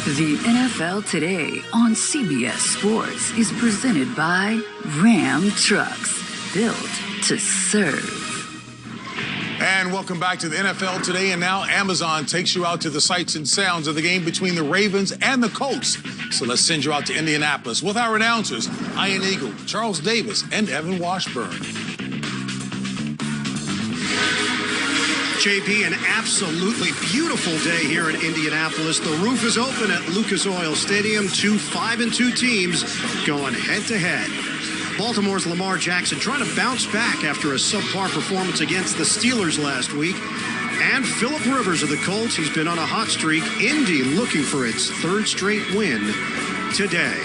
The NFL Today on CBS Sports is presented by Ram Trucks, built to serve. And welcome back to the NFL Today. And now Amazon takes you out to the sights and sounds of the game between the Ravens and the Colts. So let's send you out to Indianapolis with our announcers, Ian Eagle, Charles Davis, and Evan Washburn. JP, an absolutely beautiful day here in Indianapolis. The roof is open at Lucas Oil Stadium. 2 5-2 teams going head-to-head. Baltimore's Lamar Jackson trying to bounce back after a subpar performance against the Steelers last week. And Phillip Rivers of the Colts, he's been on a hot streak. Indy looking for its third straight win today.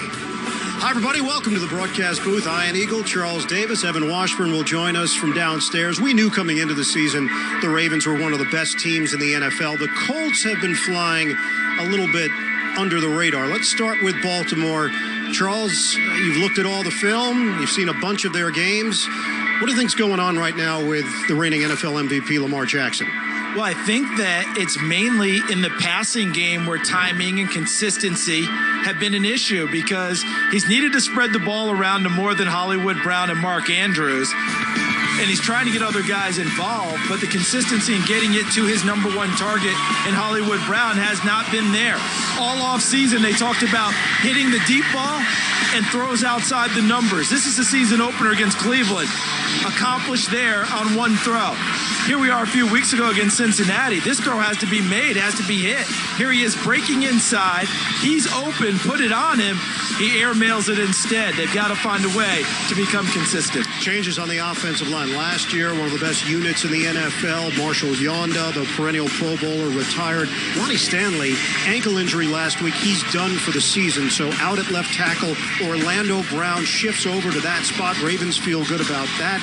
Hi, everybody. Welcome to the broadcast booth. Ian Eagle, Charles Davis, Evan Washburn will join us from downstairs. We knew coming into the season the Ravens were one of the best teams in the NFL. The Colts have been flying a little bit under the radar. Let's start with Baltimore. Charles, you've looked at all the film. You've seen a bunch of their games. What do you think's going on right now with the reigning NFL MVP, Lamar Jackson? Well, I think that it's mainly in the passing game where timing and consistency have been an issue because he's needed to spread the ball around to more than Hollywood Brown and Mark Andrews. And he's trying to get other guys involved, but the consistency in getting it to his number one target in Hollywood Brown has not been there. All offseason, they talked about hitting the deep ball and throws outside the numbers. This is the season opener against Cleveland. Accomplished there on one throw. Here we are a few weeks ago against Cincinnati. This throw has to be made, has to be hit. Here he is breaking inside. He's open, put it on him. He airmails it instead. They've got to find a way to become consistent. Changes on the offensive line. Last year, one of the best units in the NFL. Marshall Yonda, the perennial Pro Bowler, retired. Ronnie Stanley, ankle injury last week. He's done for the season. So out at left tackle, Orlando Brown shifts over to that spot. Ravens feel good about that.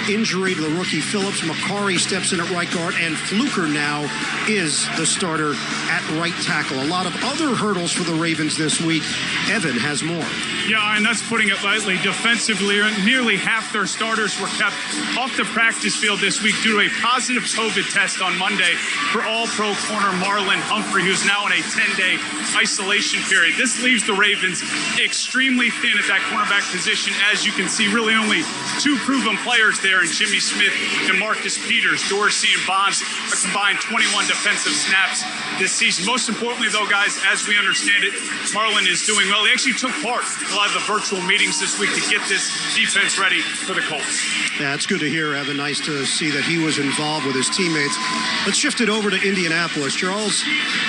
Injury to the rookie Phillips. Macari steps in at right guard, and Fluker now is the starter at right tackle. A lot of other hurdles for the Ravens this week. Evan has more. Yeah, and that's putting it lightly. Defensively, nearly half their starters were kept off the practice field this week due to a positive COVID test on Monday for All-Pro corner Marlon Humphrey, who's now in a 10-day isolation period. This leaves the Ravens extremely thin at that cornerback position. As you can see, really only two proven players there in Jimmy Smith and Marcus Peters. Dorsey and Bonds a combined 21 defensive snaps this season. Most importantly, though, guys, as we understand it, Marlon is doing well. They actually took part in a lot of the virtual meetings this week to get this defense ready for the Colts. Yeah, it's good to hear, Evan. Nice to see that he was involved with his teammates. Let's shift it over to Indianapolis. Charles,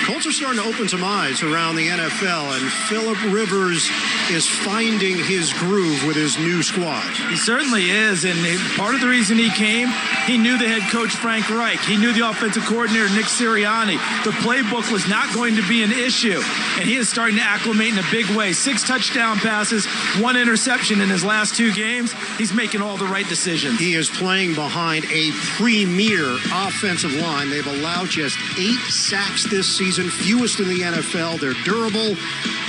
Colts are starting to open some eyes around the NFL, and Phillip Rivers is finding his groove with his new squad. He certainly is, and part of the reason he came, he knew the head coach Frank Reich. He knew the offensive coordinator Nick Sirianni. The playbook was not going to be an issue, and he is starting to acclimate in a big way. 6 touchdown passes, 1 interception in his last 2 games. He's making all the right decisions. He is playing behind a premier offensive line. They've allowed just 8 sacks this season, fewest in the NFL. They're durable,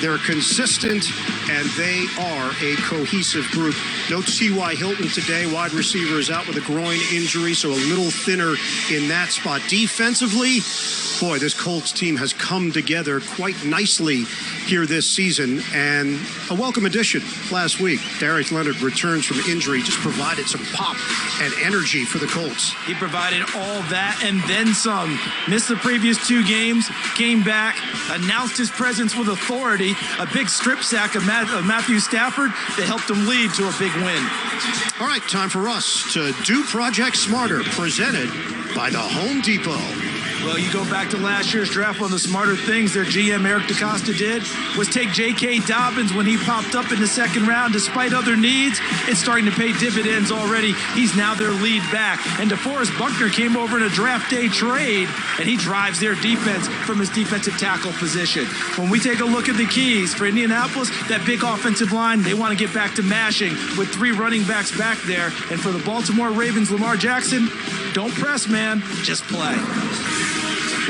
they're consistent, and they are a cohesive group. No T.Y. Hilton today. Wide receiver is out with a groin injury, so a little thinner in that spot. Defensively, boy, this Colts team has come together quite nicely here this season, and a welcome addition last week. Darius Leonard returns from injury, just provided some pop and energy for the Colts. He provided all that and then some. Missed the previous 2 games, came back, announced his presence with authority, a big strip sack of Matthew Stafford that helped him lead to a big win. All right, time for us to do Project Smarter, presented by the Home Depot. Well, you go back to last year's draft, one of the smarter things their GM Eric DeCosta did was take J.K. Dobbins when he popped up in the second round. Despite other needs, it's starting to pay dividends already. He's now their lead back. And DeForest Buckner came over in a draft day trade, and he drives their defense from his defensive tackle position. When we take a look at the keys for Indianapolis, that big offensive line, they want to get back to mashing with 3 running backs back there. And for the Baltimore Ravens, Lamar Jackson, don't press, man, just play.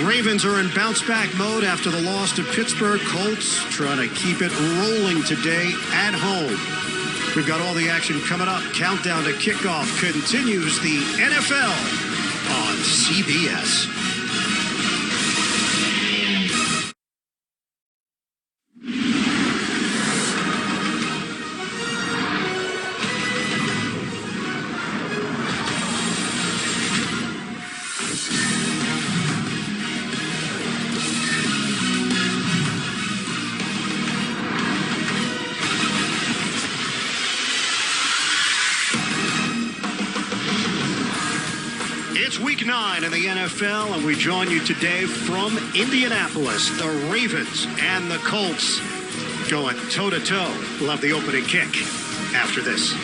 Ravens are in bounce-back mode after the loss to Pittsburgh. Colts trying to keep it rolling today at home. We've got all the action coming up. Countdown to kickoff continues the NFL on CBS. It's week 9 in the NFL, and we join you today from Indianapolis. The Ravens and the Colts going toe-to-toe. We'll have the opening kick after this.